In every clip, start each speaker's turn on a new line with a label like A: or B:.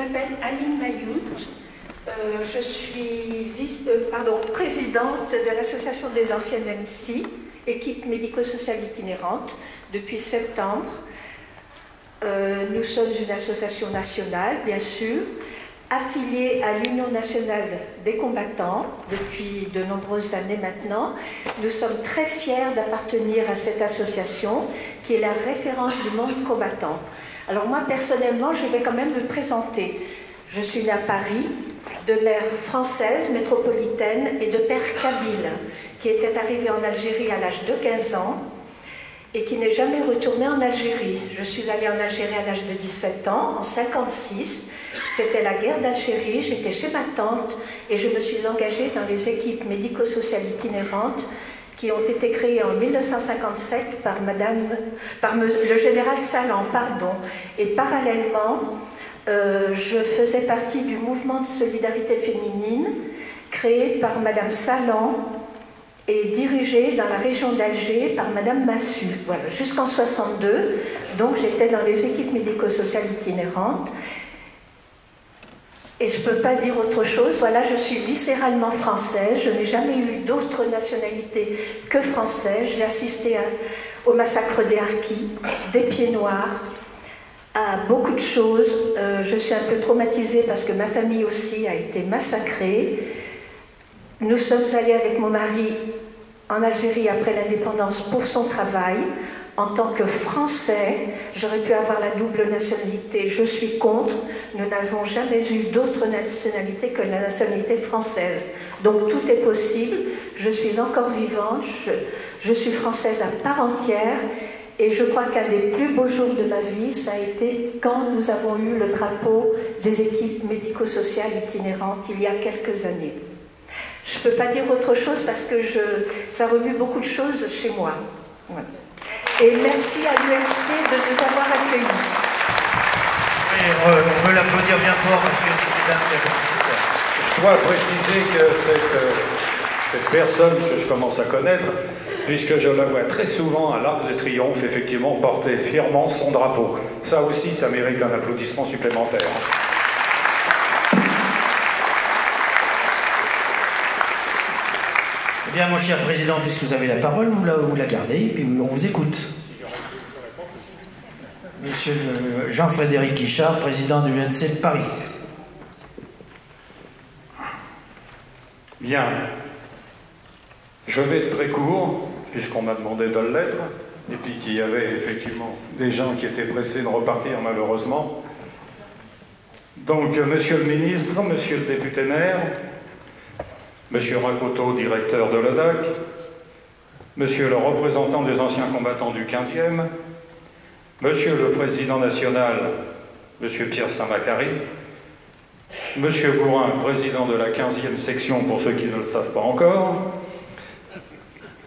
A: m'appelle Aline Mayout. Je suis présidente de l'association des anciennes MC, équipe médico-sociale itinérante, depuis septembre. Nous sommes une association nationale, bien sûr, affiliée à l'Union nationale des combattants depuis de nombreuses années maintenant. Nous sommes très fiers d'appartenir à cette association qui est la référence du monde combattant. Alors moi, personnellement, je vais quand même me présenter. Je suis née à Paris, de mère française, métropolitaine, et de père kabyle, qui était arrivé en Algérie à l'âge de 15 ans et qui n'est jamais retourné en Algérie. Je suis allée en Algérie à l'âge de 17 ans, en 1956. C'était la guerre d'Algérie, j'étais chez ma tante et je me suis engagée dans les équipes médico-sociales itinérantes qui ont été créées en 1957 par le général Salan, Et parallèlement, je faisais partie du mouvement de solidarité féminine créé par Madame Salan et dirigé dans la région d'Alger par Madame Massu. Voilà, jusqu'en 1962. Donc j'étais dans les équipes médico-sociales itinérantes. Et je ne peux pas dire autre chose. Voilà, je suis viscéralement française. Je n'ai jamais eu d'autre nationalité que française. J'ai assisté au massacre des Harkis, des Pieds Noirs, à beaucoup de choses. Je suis un peu traumatisée parce que ma famille aussi a été massacrée. Nous sommes allés avec mon mari en Algérie après l'indépendance pour son travail. En tant que Français, j'aurais pu avoir la double nationalité. Je suis contre. Nous n'avons jamais eu d'autre nationalité que la nationalité française. Donc tout est possible. Je suis encore vivante. Je suis française à part entière. Et je crois qu'un des plus beaux jours de ma vie, ça a été quand nous avons eu le drapeau des équipes médico-sociales itinérantes il y a quelques années. Je ne peux pas dire autre chose parce que ça remue beaucoup de choses chez moi. Voilà. Et merci à l'UMC de nous avoir accueillis.
B: Et on peut l'applaudir bien fort parce que c'est un peu.
C: Je dois préciser que cette personne que je commence à connaître, puisque je la vois très souvent à l'Arc de Triomphe, effectivement, porter fièrement son drapeau. Ça aussi, ça mérite un applaudissement supplémentaire.
B: Eh bien, mon cher président, puisque vous avez la parole, vous la gardez, et puis on vous écoute. Monsieur Jean-Frédéric Guichard, président du UNC Paris.
C: Bien. Je vais être très court, puisqu'on m'a demandé de l'être, et puis qu'il y avait effectivement des gens qui étaient pressés de repartir, malheureusement. Donc, monsieur le ministre, monsieur le député maire, monsieur Rakoto, directeur de l'ODAC, monsieur le représentant des anciens combattants du 15e, monsieur le président national, monsieur Pierre Saint-Macary, monsieur Gourin, président de la 15e section, pour ceux qui ne le savent pas encore,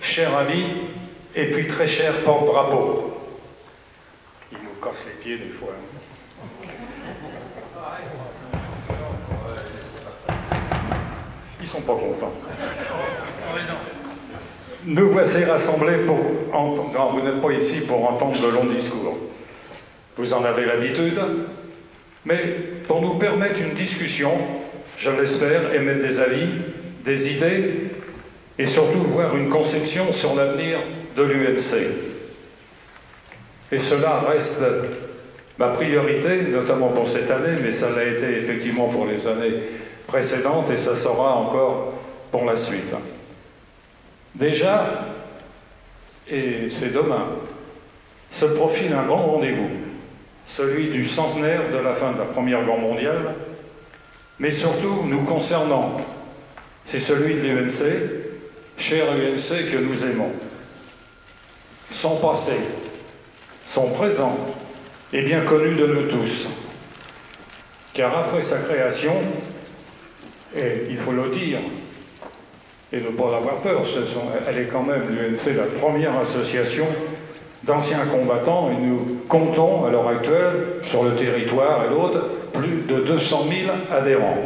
C: cher ami, et puis très cher porte-drapeau. Il nous casse les pieds des fois. Ils sont pas contents. Nous voici rassemblés pour entendre... Non, vous n'êtes pas ici pour entendre de longs discours. Vous en avez l'habitude, mais pour nous permettre une discussion, je l'espère, émettre des avis, des idées, et surtout voir une conception sur l'avenir de l'UMC. Et cela reste ma priorité, notamment pour cette année, mais ça l'a été effectivement pour les années précédentes, et ça sera encore pour la suite. Déjà, et c'est demain, se profile un grand rendez-vous, celui du centenaire de la fin de la Première Guerre mondiale, mais surtout nous concernant, c'est celui de l'UNC, cher UNC que nous aimons. Son passé, son présent est bien connu de nous tous, car après sa création, et il faut le dire, et ne pas avoir peur, elle est quand même, l'UNC, la première association d'anciens combattants, et nous comptons à l'heure actuelle, sur le territoire et l'autre, plus de 200 000 adhérents.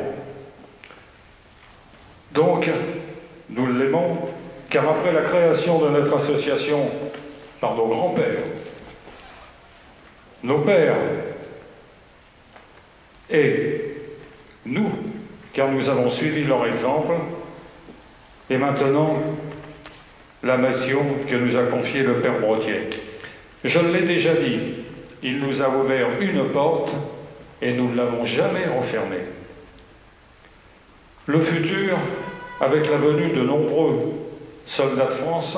C: Donc, nous l'aimons, car après la création de notre association par nos grands-pères, nos pères Et nous, car nous avons suivi leur exemple, et maintenant, la mission que nous a confiée le Père Brottier. Je l'ai déjà dit, il nous a ouvert une porte et nous ne l'avons jamais refermée. Le futur, avec la venue de nombreux soldats de France,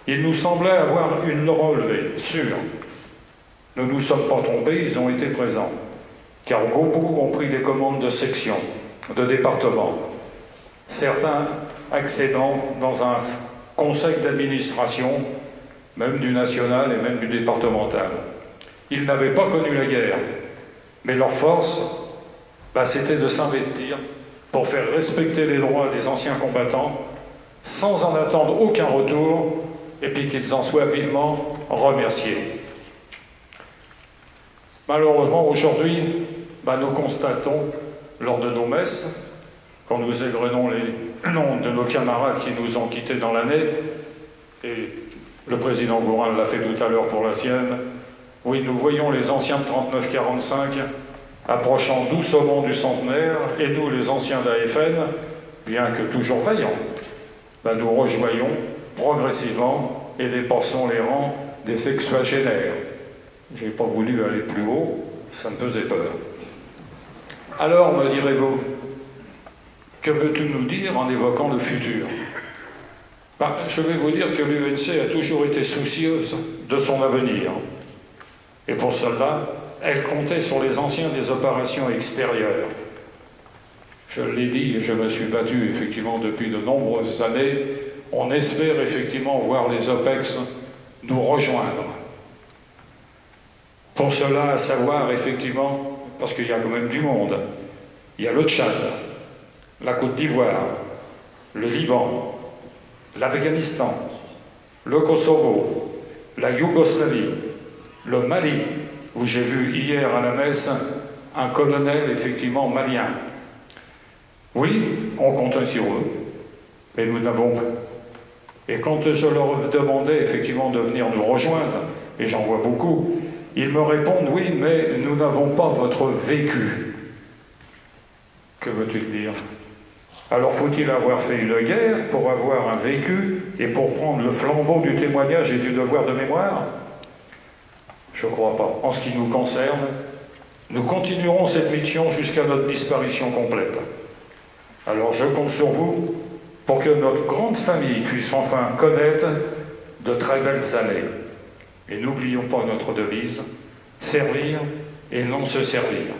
C: il nous semblait avoir une relevée sûre. Nous ne nous sommes pas trompés, ils ont été présents, car beaucoup ont pris des commandes de sections, de départements, certains accédant dans un conseil d'administration, même du national et même du départemental. Ils n'avaient pas connu la guerre, mais leur force, c'était de s'investir pour faire respecter les droits des anciens combattants, sans en attendre aucun retour, et puis qu'ils en soient vivement remerciés. Malheureusement, aujourd'hui, nous constatons, lors de nos messes, quand nous égrenons les noms de nos camarades qui nous ont quittés dans l'année, et le président Gourin l'a fait tout à l'heure pour la sienne, oui, nous voyons les anciens de 39-45 approchant doucement du centenaire, et nous, les anciens d'AFN, bien que toujours vaillants, nous rejoignons progressivement et dépassons les rangs des sexagénaires. Je n'ai pas voulu aller plus haut, ça me faisait peur. Alors, me direz-vous, que veux-tu nous dire en évoquant le futur? Je vais vous dire que l'UNC a toujours été soucieuse de son avenir. Et pour cela, elle comptait sur les anciens des opérations extérieures. Je l'ai dit et je me suis battu effectivement depuis de nombreuses années. On espère effectivement voir les OPEX nous rejoindre. Pour cela, à savoir effectivement, parce qu'il y a quand même du monde, il y a le Tchad, la Côte d'Ivoire, le Liban, l'Afghanistan, le Kosovo, la Yougoslavie, le Mali, où j'ai vu hier à la messe un colonel effectivement malien. Oui, on comptait sur eux, mais nous n'avons pas. Et quand je leur demandais effectivement de venir nous rejoindre, et j'en vois beaucoup, ils me répondent, oui, mais nous n'avons pas votre vécu. Que veux-tu dire? Alors faut-il avoir fait une guerre pour avoir un vécu et pour prendre le flambeau du témoignage et du devoir de mémoire? Je ne crois pas. En ce qui nous concerne, nous continuerons cette mission jusqu'à notre disparition complète. Alors je compte sur vous pour que notre grande famille puisse enfin connaître de très belles années. Et n'oublions pas notre devise, servir et non se servir.